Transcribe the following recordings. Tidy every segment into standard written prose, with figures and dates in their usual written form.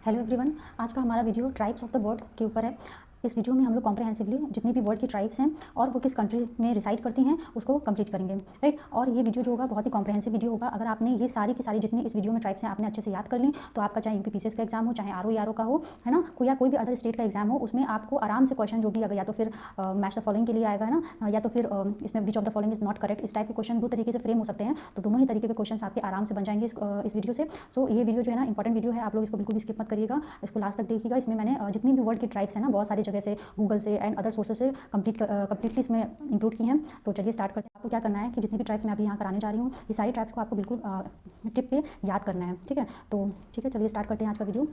Hello everyone. आज का हमारा video tribes of the world के ऊपर है। इस वीडियो में हम लोग कॉम्प्रहेंसिवली जितनी भी वर्ल्ड की ट्राइब्स हैं और वो किस कंट्री में रिसाइड करती हैं उसको कंप्लीट करेंगे, राइट। और ये वीडियो जो होगा बहुत ही कॉम्प्रहेंसिव वीडियो होगा। अगर आपने ये सारी की सारी जितनी इस वीडियो में ट्राइब्स हैं आपने अच्छे से याद कर ली तो आपका चाहे यूपीपीसीएस का एग्जाम हो, चाहे आरओ का हो, है ना, कोई भी अदर स्टेट का एग्जाम हो, उसमें आपको आराम से क्वेश्चन जो भी अगर या तो फिर मैच द फॉलोइंग के लिए आएगा, है ना, या तो फिर इसमें which of the following is not correct, इस टाइप के क्वेश्चन दो तरीके से फ्रेम हो सकते हैं। तो दोनों ही तरीके के क्वेश्चन आपके आराम से बन जाएंगे इस वीडियो से। सो ये वीडियो जो है ना इंपॉर्टेंट वीडियो है, आप लोग इसको बिल्कुल भी स्किप मत करिएगा, इसको लास्ट तक देखिएगा। इसमें मैंने जितनी भी वर्ल्ड की ट्राइब्स हैं ना बहुत सारी जगह से, गूगल से एंड अदर सोर्सेज से कंप्लीटली इसमें इंक्लूड की हैं। तो चलिए स्टार्ट करते हैं। आपको क्या करना है कि जितनी भी ट्राइब्स मैं अभी यहाँ कराने जा रही हूँ ये सारी ट्राइब्स को आपको बिल्कुल टिप पे याद करना है, ठीक है। तो ठीक है, चलिए स्टार्ट करते हैं आज का वीडियो।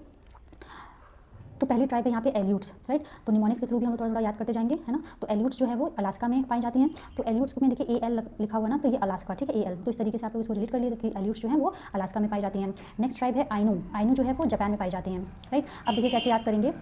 तो पहली ट्राइब है यहाँ पे एल्यूट्स, राइट। तो निमोनिक्स के थ्रू भी हम लोग थोड़ा थोड़ा याद करते जाएंगे, है ना। तो एल्यूट्स जो है वो अलास्का में पाई जाती हैं। तो एल्यूट्स को में देखिए AL लिखा हुआ ना, तो ये अलास्का, ठीक है, AL। तो इस तरीके से आप लोग इसको रिलेट कर लिए कि एल्यूट्स जो है वो अलास्का में पाई जाती हैं। नेक्स्ट ट्राइब है आइनू। आइनू जो है वो जापान में पाई जाती हैं, राइट। अब देखिए कैसे याद करेंगे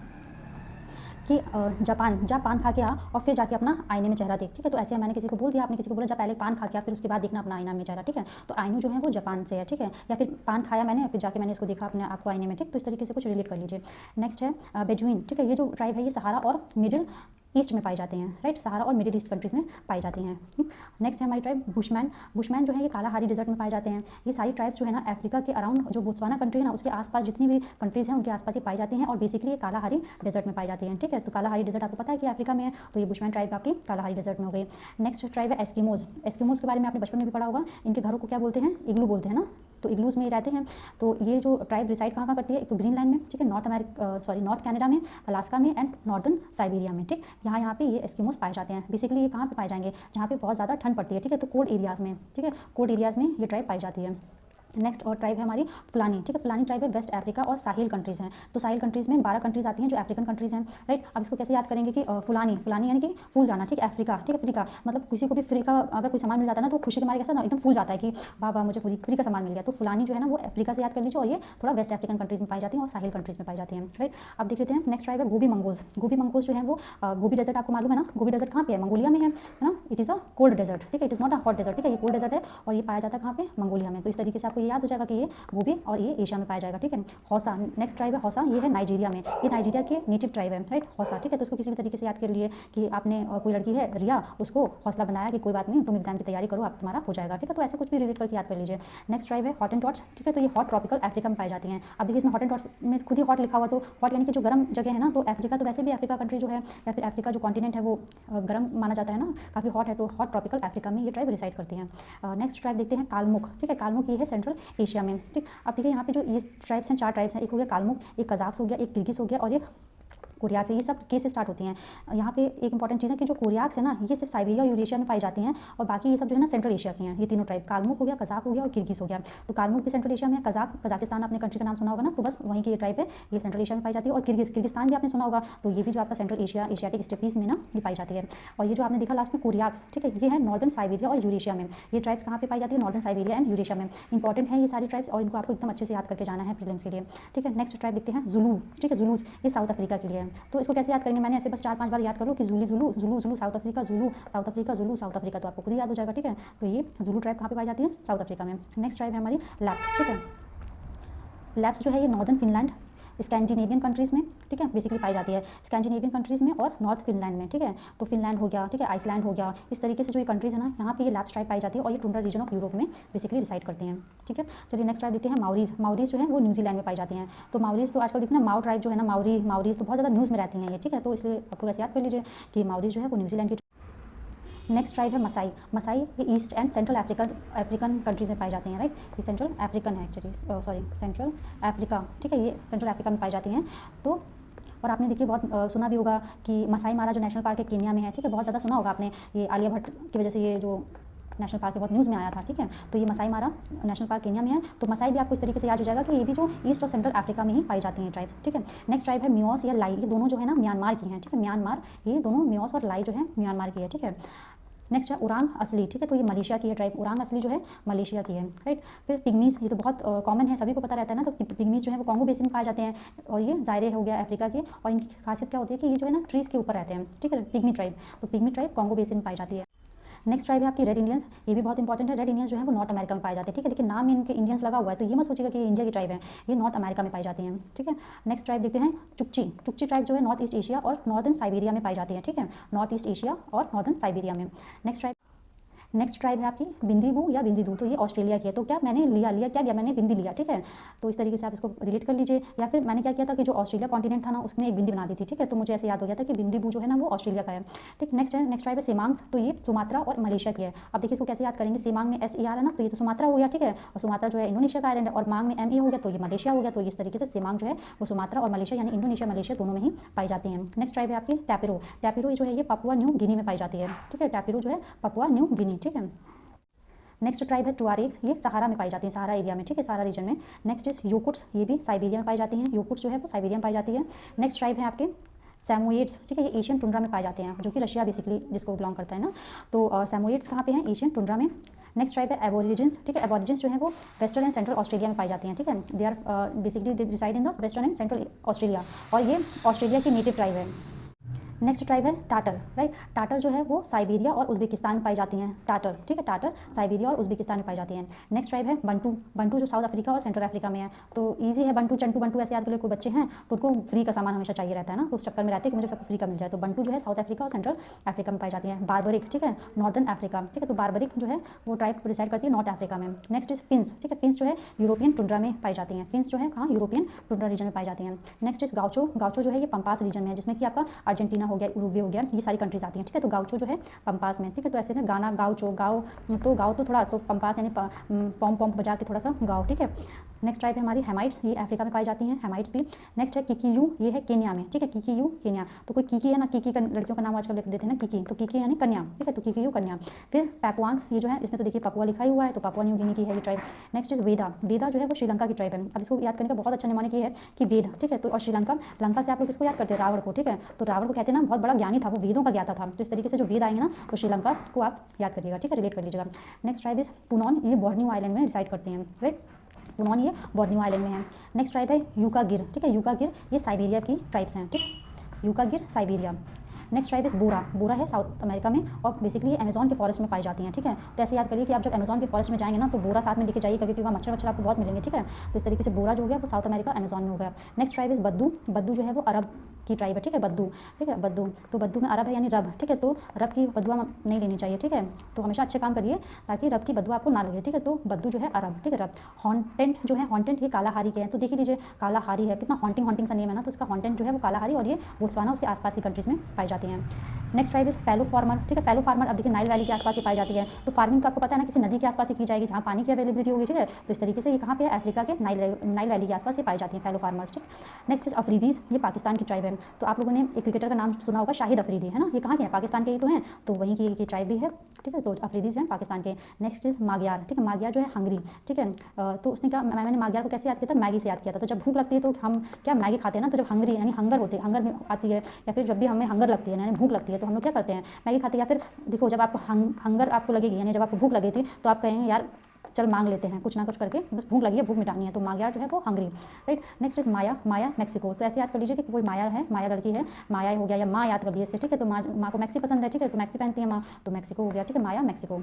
कि जा पान खा के आ और फिर जाके अपना आईने में चेहरा देख, ठीक है। तो ऐसे मैंने किसी को बोल दिया, आपने किसी को बोला जा पहले पान खा के आ फिर उसके बाद देखना अपना आईना में चेहरा, ठीक है। तो आइनू जो है वो जापान से है, ठीक है। या फिर पान खाया मैंने फिर जाके मैंने इसको देखा अपने आपको आईने में, ठीक। तो इस तरीके से कुछ रिलेट कर लीजिए। नेक्स्ट है बेजुइन, ठीक है। ये जो ट्राइब है ये सहारा और मिडिल ईस्ट में पाई जाते हैं, राइट। सहारा और मिडिल ईस्ट कंट्रीज़ में पाई जाती हैं। नेक्स्ट है हमारी ट्राइब बुशमैन। बुशमैन जो है ये कालाहारी डेजर्ट में पाए जाते हैं। ये सारी ट्राइब्स जो है ना अफ्रीका के अराउंड जो बोत्सवाना कंट्री है ना उसके आसपास जितनी भी कंट्रीज़ हैं उनके आसपास ये पाई जाती हैं और बेसिकली ये कालाहारी डेजर्ट में पाई जाती हैं, ठीक है। तो कालाहारी डेजर्ट आपको पता है कि अफ्रीका में है, तो ये बुशमैन ट्राइब आपकी कालाहारी डेजर्ट में हो गई। नेक्स्ट ट्राइब है एस्किमोज। एस्किमोज के बारे में आपने बचपन में भी पढ़ा होगा। इनके घरों को क्या बोलते हैं? इग्लू बोलते हैं ना। तो इग्लूज में रहते हैं। तो ये जो ट्राइब रिसाइड कहाँ करती है? एक तो ग्रीनलैंड में, ठीक है, नॉर्थ कनाडा में, अलास्का में एंड नॉर्दर्न साइबेरिया में, ठीक। यहाँ पे ये एस्किमोस पाए जाते हैं। बेसिकली ये कहाँ पे पाए जाएंगे? जहाँ पे बहुत ज़्यादा ठंड पड़ती है, ठीक है। तो कोल्ड एरियाज़ में, ठीक है, कोल्ड एरियाज़ में ये ट्राइब पाई जाती है। नेक्स्ट और ट्राइब है हमारी फुलानी, ठीक है। फुलानी ट्राइब है वेस्ट अफ्रीका और साहिल कंट्रीज़ हैं। तो साहिल कंट्रीज़ में 12 कंट्रीज़ आती हैं जो अफ्रीकन कंट्रीज़ हैं, राइट। अब इसको कैसे याद करेंगे कि फुलानी यानी कि फूल जाना, ठीक है। अफ्रीका, ठीक है, अफ्रीका मतलब किसी को भी फ्री का अगर कोई सामान मिल जाता है ना तो खुशी के मारे कैसा ना एकदम फूल जाता है कि वाह मुझे फ्री का सामान मिल गया। तो फुलानी जो है ना वो अफ्रीका से याद कर लीजिए और ये थोड़ा वेस्ट अफ्रीकन कंट्रीज़ में पाई जाती हैं और साहिल कंट्रीज़ में पाई जाती हैं, राइट। अब देख लेते हैं नेक्स्ट ट्राइब है गोबी मंगोल्स। गोबी मंगोल्स जो है वो गोबी डेजर्ट आपको मालूम है ना। गोबी डेजर्ट कहाँ पे है? मंगोलिया में है ना। It is a cold desert, ठीक है। It is not a hot desert, ठीक है। ये कोल्ड डेजर्ट है और ये पाया जाता है कहाँ पे? मंगोलिया में। तो इस तरीके से आपको ये याद हो जाएगा कि ये गोबी और ये एशिया में पाया जाएगा, ठीक है। हौसा, नेक्स्ट ट्राइब है हौसा। ये है नाइजीरिया में। ये नाइजीरिया के नेटिव ट्राइब है, राइट, हौसा, ठीक है। तो उसको किसी भी तरीके से याद कर लिए कि आपने कोई लड़की है रिया, उसको हौसला बनाया कि कोई बात नहीं तुम एग्जाम की तैयारी करो, आप तुम्हारा हो जाएगा, ठीक है। तो ऐसे कुछ भी रिलेट करके याद कर लीजिए। नेक्स्ट ट्राइब है हॉटेंटॉट्स, ठीक है। तो ये हॉट ट्रॉपिकल अफ्रीका में पाई जाती हैं। अब देखिए इसमें हॉटेंटॉट्स में खुद ही हॉट लिखा हुआ, तो हॉट यानी कि जो गर्म जगह है ना। तो अफ्रीका तो वैसे भी अफ्रीका कंट्री जो है या फिर अफ्रीका जो कॉन्टिनेंट है वो गर्म माना जाता है ना, काफ़ी हॉट है। तो हॉट ट्रॉपिकल अफ्रीका में ये ट्राइब रिसाइड करती हैं। नेक्स्ट ट्राइब देखते हैं कालमुख, ठीक है। कालमुख ये है सेंट्रल एशिया में, ठीक। अब देखिए यहाँ पे जो ये ट्राइब्स हैं 4 ट्राइब्स हैं। एक हो गया कालमुख, एक कजाक्स हो गया, एक किर्गिज हो गया और एक कोरियाक्स है। ये सब के से स्टार्ट होती हैं। यहाँ पे एक इंपॉर्टेंट चीज़ है कि जो कोरियाक्स है ना ये सिर्फ साइबेरिया और यूरेशिया में पाई जाती हैं और बाकी ये सब जो है ना सेंट्रल एशिया की हैं। ये तीनों ट्राइब, कालमुख हो गया, कजाक हो गया और किर्गिज हो गया। तो कालमुख भी सेंट्रल एशिया में है, कजाकिस्तान आपने कंट्री का नाम सुना होगा ना, तो बस वहीं की ये ट्राइब है, ये सेंट्रल एशिया में पाई जाती है। और किर्गिस्तान भी आपने सुना होगा, तो ये भी जो आपका सेंट्रल एशियाटिक स्टेपीज में ना ये पाई जाती है। और ये जो आपने देखा लास्ट में कोरियाक्स, ठीक है, ये है नॉर्दर्न साइबेरिया और यूरेशिया में। ये ट्राइब्स कहाँ पे पाई जाती है? नॉर्दर्न साइबेरिया एंड यूरेशिया में। इंपॉर्टेंट है ये सारी ट्राइब्स और इनको आपको एकदम अच्छे से याद करके जाना है प्रीलिम्स के लिए, ठीक है। नेक्स्ट ट्राइब देखते हैं जुलू, ठीक है। जुलूस ये साउथ अफ्रीका के लिए है। तो इसको कैसे याद करेंगे? मैंने ऐसे बस 4-5 बार याद कर लो कि Zulu Zulu Zulu Zulu South Africa, Zulu South Africa, Zulu South Africa, तो आपको खुद ही याद हो जाएगा, ठीक है। तो ये जुलू ट्राइब कहाँ पे पाई जाती है? साउथ अफ्रीका में। नेक्स्ट ट्राइब है हमारी लैप्स, ठीक है। लैप्स जो है ये नॉर्दर्न फिनलैंड, स्कैंडिनेवियन कंट्रीज़ में, ठीक है, बेसिकली पाई जाती है। स्कैंडिनेवियन कंट्रीज़ में और नॉर्थ फिनलैंड में, ठीक है। तो फिनलैंड हो गया, ठीक है, आइसलैंड हो गया, इस तरीके से जो ये कंट्रीज़ है ना यहाँ पे ये लैप्स ट्राइब पाई जाती है और ये टुंड्रा रीजन ऑफ यूरोप में बेसिकली रिसाइड करती हैं, ठीक है। चलिए नेक्स्ट ट्राइब देखते हैं माउरीज। माउरीज जो है वो न्यूजीलैंड में पाई जाती हैं। तो माउरीज तो आजकल देखना माउ ट्राइब जो है ना, माउरीज तो बहुत ज़्यादा न्यूज़ में रहती हैं ये, ठीक है। तो इसलिए आपको ऐसे याद कर लीजिए कि माउरीज जो है वो न्यूजीलैंड की। नेक्स्ट ट्राइब है मसाई। मसाई ये east and central African countries में पाई जाती हैं, राइट। ये सेंट्रल अफ्रीकन है एक्चुअली, सेंट्रल अफ्रीका, ठीक है, ये सेंट्रल अफ्रीका में पाई जाती हैं। तो और आपने देखिए बहुत सुना भी होगा कि मसाई मारा जो नेशनल पार्क है केन्या में है, ठीक है, बहुत ज़्यादा सुना होगा आपने। ये आलिया भट्ट की वजह से ये जो नेशनल पार्क बहुत न्यूज़ में आया था, ठीक है। तो ये मसाई मारा नेशनल पार्क केन्या में है। तो मसाई भी आपको इस तरीके से याद हो जाएगा कि ये भी जो ईस्ट और सेंट्रल अफ्रीका में ही पाई जाती हैं ट्राइब, ठीक है। नेक्स्ट ट्राइब है म्योस या लाई। ये दोनों जो है ना म्यांमार की हैं, ठीक है। म्यांमार, ये दोनों म्योस और लाई जो है म्यांमार की है, ठीक है। नेक्स्ट है उरांग असली, ठीक है। तो ये मलेशिया की है ट्राइब, उरांग असली जो है मलेशिया की है, राइट। फिर पिग्मीज, ये तो बहुत कॉमन है, सभी को पता रहता है ना। तो पिग्मीज जो है वो कॉन्गो बेसिन में पाए जाते हैं और ये जायरे हो गया अफ्रीका के। और इनकी खासियत क्या होती है कि ये जो है ना ट्रीज़ के ऊपर रहते हैं, ठीक है, पिग्मी ट्राइब। तो पिग्मी ट्राइब कॉन्गो बेसिन में पाई जाती है। नेक्स्ट ट्राइब है आपकी रेड इंडियंस, ये भी बहुत इंपॉर्टेंट है। रेड इंडियंस जो है वो नॉर्थ अमेरिका में पाए जाते हैं, ठीक है। देखिए नाम में इनके इंडियंस लगा हुआ है तो ये मत सोचिएगा कि ये इंडिया की ट्राइब है, ये नॉर्थ अमेरिका में पाई जाती हैं, ठीक है। नेक्स्ट ट्राइब देखते हैं चुकची। चुकची ट्राइब जो है नॉर्थ ईस्ट एशिया और नॉर्दर्न साइबेरिया में पाई जाती है, ठीक है, नॉर्थ ईस्ट एशिया और नॉर्दर्न साइबेरिया में। नेक्स्ट ट्राइब है आपकी बिंदीबू या बिंदीदू, तो ये ऑस्ट्रेलिया की है। तो क्या मैंने क्या लिया मैंने बिंदी लिया, ठीक है। तो इस तरीके से आप इसको रिलेट कर लीजिए। या फिर मैंने क्या किया था कि जो ऑस्ट्रेलिया कॉन्टिनेंट था ना उसमें एक बिंदी बना दी थी, ठीक है। तो मुझे ऐसे याद हो गया था कि बिंदीबू जो है ना वो ऑस्ट्रेलिया का है, ठीक। नेक्स्ट ट्राइब है सेमांग्स, तो ये सुमात्रा और मलेशिया की है। अब देखिए इसको कैसे याद करेंगे, सेमांग में SER है ना, तो ये तो सुमात्रा हो गया, ठीक है। और सुमात्रा जो है इंडोनेशिया का आइलैंड है, और मांग में ME हो गया तो ये मलेशिया हो गया। तो इस तरीके से सेमांग जो है वो सुमात्रा और मलेशिया यानी इंडोनेशिया मलेशिया दोनों में ही पाई जाती हैं। नेक्स्ट ट्राइब है आपकी टैपिरो। टैपिरो जो है ये पपुआ न्यू गिनी में पाई जाती है, ठीक है। टैपिरो जो है पपुआ न्यू गिनी, ठीक है। नेक्स्ट ट्राइब है टुआरेग्स, ये सहारा में पाई जाती है, सहारा एरिया में, ठीक है, सहारा रीजन में। नेक्स्ट इज योकुट्स, ये भी साइबेरिया में पाई जाती हैं। योकुट्स जो है वो साइबेरिया में पाई जाती है। नेक्स्ट ट्राइब है आपके सैमोयेड्स, ठीक है, ये एशियन टुंड्रा में पाए जाते हैं, जो कि रशिया बेसिकली जिसको बिलोंग करता है ना। तो सैमोयेड्स कहाँ पे हैं, एशियन टुंड्रा में। नेक्स्ट ट्राइब है एबोरिजिन्स, ठीक है। एबोरिजिन्स जो है वो वेस्टर्न एंड सेंट्रल ऑस्ट्रेलिया में पाई जाती हैं, ठीक है। They are basically they reside in the western and central Australia, और ये ऑस्ट्रेलिया की नेटिव ट्राइब है। नेक्स्ट ट्राइब है टाटर, राइट। टाटर जो है वो साइबेरिया और उज्बेकिस्तान में पाई जाती हैं, टाटर, ठीक है। टाटर साइबेरिया और उज्बेकिस्तान में पाई जाती हैं। नेक्स्ट ट्राइब है बंटू। बंटू जो साउथ अफ्रीका और सेंट्रल अफ्रीका में है। तो ईजी है, बंटू चंटू बंटू ऐसे याद कर लो। कोई बच्चे हैं तो उनको फ्री का सामान हमेशा चाहिए रहता है ना, तो उस चक्कर में रहते हैं कि मुझे सबको फ्री का मिल जाए। तो बंटू जो है साउथ अफ्रीका और सेंट्रल अफ्रीका में पाई जाती है। बारबरिक, ठीक है, नॉर्दर्न अफ्रीका, ठीक है। तो बारबरिक जो है वो ट्राइब रिसाइड करती है नॉर्थ अफ्रीका में। नेक्स्ट इज फिन्स, ठीक है। फिन्स जो है यूरोपियन टुंड्रा में पाई जाती हैं। फिन्स जो है कहाँ, यूरोपियन टुंड्रा रीजन में पाई जाती हैं। Next is गाउचो। गाउचो जो है ये पंपास रीजन में है, जिसमें कि आपका अर्जेंटीना हो गया, उरुग्वे हो गया, ये सारी कंट्रीज आती हैं, ठीक है। तो गाउचो जो है पंपास में, ठीक है। तो ऐसे ना गाना गाउचो, गाओ तो थोड़ा तो पंपास यानी पॉम पॉम बजा के थोड़ा सा गाओ, ठीक है। नेक्स्ट ट्राइब है हमारी हेमाइट्स, ये अफ्रीका में पाई जाती हैं, हेमाइट्स भी। नेक्स्ट है किकीयू, ये है केन्या में, ठीक है। किकीयू केन्या, तो कोई कीकी है ना, कीकी का लड़कियों का नाम आजकल लिख देते हैं ना कीकी, तो कीकी यानी कन्या, ठीक है। तो किकीयू कन्या। फिर पैपुआंस, ये जो है इसमें तो देखिए पपुआ लिखा ही हुआ है, तो पपुआ न्यू गिनी की है ये ट्राइब। नेक्स्ट इज वेदा। वेदा जो है वो श्रीलंका की ट्राइब है। अब इसको याद करने का बहुत अच्छा निमाने की है कि वेद, ठीक है। तो और श्रीलंका, लंका से आप लोग किसको याद करते हैं, रावण को, ठीक है। तो रावण को कहते हैं ना बहुत बड़ा ज्ञानी था, वो वेदों का ज्ञाता था। तो इस तरीके से जो वेद आएंगे ना तो श्रीलंका को आप याद करिएगा, ठीक है, रिलेट कर लीजिएगा। नेक्स्ट ट्राइब इज पुनॉन, ये बोर्नियो आइलैंड में रिसाइड करती हैं, राइट। पुनॉन ये बोर्नियो आइलैंड में है। नेक्स्ट ट्राइब है यूकागिर, ठीक है। यूकागिर ये साइबेरिया की ट्राइब्स हैं, ठीक। यूकागिर साइबेरिया। नेक्स्ट ट्राइब इज बोरा। बोरा है साउथ अमेरिका में और बेसिकली अमेजॉन के फॉरेस्ट में पाई जाती हैं, ठीक है। तो ऐसे याद करिए कि आप जब अमेजॉन के फॉरेस्ट में जाएंगे ना तो बोरा साथ में लेके जाइए, क्योंकि वहाँ मच्छर आपको बहुत मिलेंगे, ठीक है। तो इस तरीके से बोरा जो हो गया वो साउथ अमेरिका अमेजॉन में हो गया। नेक्स्ट ट्राइब इज बद्दू। बद्दू जो है वो अरब की ट्राइब है, ठीक है, बद्दू, ठीक है, बद्दू। तो बद्दू में अरब है यानी रब, ठीक है। तो रब की बदुआ नहीं लेनी चाहिए, ठीक है। तो हमेशा अच्छे काम करिए ताकि रब की बदुआ आपको ना लगे, ठीक है। तो बद्दू जो है अरब, ठीक है, रब। हॉन्टेंट जो है, हॉन्टेंट ये कालाहारी के हैं, तो देखिए लीजिए कालाहारी है, कितना हॉन्टिंग सा नेम है ना, तो इसका हॉन्टेंट जो है वो कालाहारी और ये बोत्सवाना उसके आसपास की कंट्रीज में पाई जाती हैं। Next tribe is fellow farmer, ठीक है। फैलो फार्मर अब देखिए नाइल वैली के आसपास ही पाई जाती है। तो फार्मिंग तो आपको पता है ना किसी नदी के आसपास ही की जाएगी जहाँ पानी की अवेलेबिलिटी होगी, ठीक है। तो इस तरीके से ये कहाँ पे है, अफ्रीका के नाइल वैली के आसपास ही पाई जाती हैं फैलो फार्मर्स, ठीक। नेक्स्ट इज अफरीदीज, ये पाकिस्तान की ट्राइब है। तो आप लोगों ने एक क्रिकेटर का नाम सुना होगा शाहिद अफरीदी, है ना, ये कहाँ के हैं, पाकिस्तान के ही तो हैं, तो वहीं की ट्राइब भी है, ठीक है। तो अफरीदीज हैं पाकिस्तान के। नेक्स्ट इज मागियार, ठीक है। मागियार जो है हंगरी, ठीक है। तो उसने क्या, मैंने मागियार को कैसे याद किया था, मैगी से याद किया था। तो जब भूख लगती है तो हम क्या मैगी खाते हैं ना, तो जब हंगरी यानी हंगर होते हैं, हंगर में आती है, या फिर जब भी हमें हंगर लगती है यानी भूख लगती है तो हम लोग क्या करते हैं, मैगी खाते हैं। या फिर देखो जब आपको हंगर आपको लगेगी यानी जब आपको भूख लगी थी तो आप कहेंगे यार चल मांग लेते हैं कुछ ना कुछ करके, बस भूख लगी है, भूख मिटानी है, तो मागियार जो है वो Hungary, right. Next is Maya. Maya Mexico. तो ऐसे याद कर लीजिए कि कोई माया है, माया लड़की है, माया हो गया, या माँ याद कर लीजिए इससे, ठीक है। तो माँ को मैक्सी पसंद है, ठीक है, तो मैक्सी पहनती है माँ, तो मैक्सिको हो गया, ठीक है, Maya Mexico.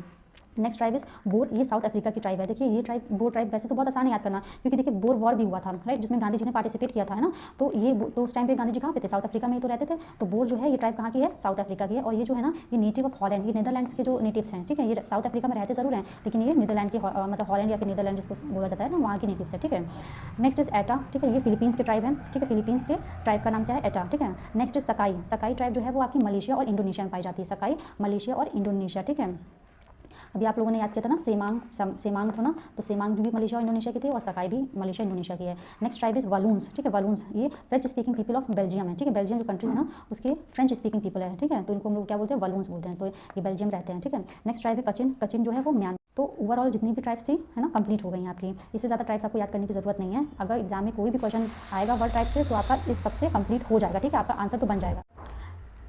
Next tribe is Boer, ये साउथ अफ्रीका की ट्राइब है। देखिए ये ट्राइब, बोर ट्राइब वैसे तो बहुत आसान है याद करना, क्योंकि देखिए बोर वॉर भी हुआ था, राइट, जिसमें गांधी जी ने पार्टिसिपेट किया था, है ना। तो ये तो उस टाइम पे गांधी जी कहाँ पे थे, साउथ अफ्रीका में ही तो रहते थे। तो बोर जो है ये ट्राइब कहाँ की है, साउथ अफ्रीका की है। और ये जो है ना ये नेटिव ऑफ हॉलैंड, ये नीदरलैंड्स के जो नेटिव्स हैं, ठीक है। ये साउथ अफ्रीका में रहते जरूर हैं लेकिन ये नीदरलैंड के मतलब हॉलैंड या फिर नीदरलैंड जिसको बोला जाता है ना, वहाँ की नेटिव्स है, ठीक है। नेक्स्ट इज एटा, ठीक है, ये फिलीपींस के ट्राइब है, ठीक है। फिलीपींस के ट्राइब का नाम क्या है, एटा, ठीक है। नेक्स्ट इज सकाई। सकाई ट्राइब जो है वो आपकी मलेशिया और इंडोनेशिया में पाई जाती है, सकाई मलेशिया और इंडोनेशिया, ठीक है। अभी आप लोगों ने याद किया था ना सेमांग था ना, तो सेमांग भी मलेशिया और इंडोनेशिया की थी और सकाई भी मलेशिया इंडोनेशिया की है। नेक्स्ट ट्राइब इज वालून्स, ठीक है। वालून्स ये French speaking people of Belgium है, ठीक है। बेल्जियम जो कंट्री है ना उसके फ्रेंच स्पीकिंग पीपल है, ठीक है। तो इनको हम लोग क्या बोलते हैं, वालून्स बोलते हैं। तो ये बेल्जियम रहते हैं, ठीक है। नेक्स्ट ट्राइब है कचिन। कचिन जो है वो म्यांमार। तो ओवरऑल जितनी भी ट्राइब्स थी है ना कंप्लीट हो गई हैं आपकी। इससे ज़्यादा ट्राइब्स आपको याद करने की जरूरत नहीं है। अगर एग्जाम में कोई भी क्वेश्चन आएगा वर्ड ट्राइब से तो आपका इस सबसे कंप्लीट हो जाएगा, ठीक है, आपका आंसर तो बन जाएगा।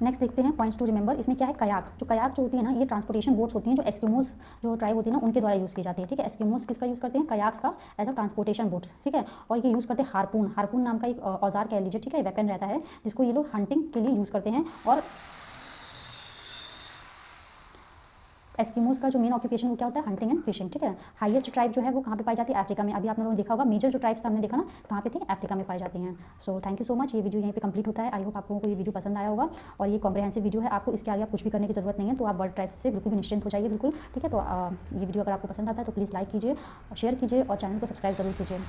नेक्स्ट देखते हैं पॉइंट्स टू रिमेंबर। इसमें क्या है, कयाक। जो कयाक जो होती है ना ये ट्रांसपोर्टेशन बोट्स होती हैं जो एस्किमोज जो ट्राइब होती है ना उनके द्वारा यूज़ की जाती है, ठीक है। एस्किमोज किसका यूज़ करते हैं, कयाक्स का एज अ ट्रांसपोर्टेशन बोट्स, ठीक है। और ये यूज़ करते हैं हार्पून। हार्पून नाम का एक औजार कह लीजिए, ठीक है, वेपन रहता है जिसको ये लोग हंटिंग के लिए यूज़ करते हैं। और एस्किमोस का जो मेन ऑक्यूपेशन वो क्या होता है, हंटिंग एंड फिशिंग, ठीक है। हाईएस्ट ट्राइब जो है वो कहाँ पे पाई जाती है, अफ्रीका में। अभी आप लोगों ने देखा होगा मेजर जो ट्राइब्स हमने देखा ना कहाँ पे थी, अफ्रीका में पाई जाती हैं। So thank you so much, ये वीडियो यहीं पे कंप्लीट होता है। आई होप आपको ये वीडियो पसंद आया होगा और ये कॉम्प्रिहेंसिव वीडियो है, आपको इसके आगे आप कुछ भी करने की जरूरत नहीं है, तो आप वर्ल्ड ट्राइब्स से बिल्कुल भी निश्चिंत हो जाइए, बिल्कुल, ठीक है। तो ये वीडियो अगर आपको पसंद आता है तो प्लीज़ लाइक कीजिए, शेयर कीजिए और चैनल को सब्सक्राइब जरूर कीजिए।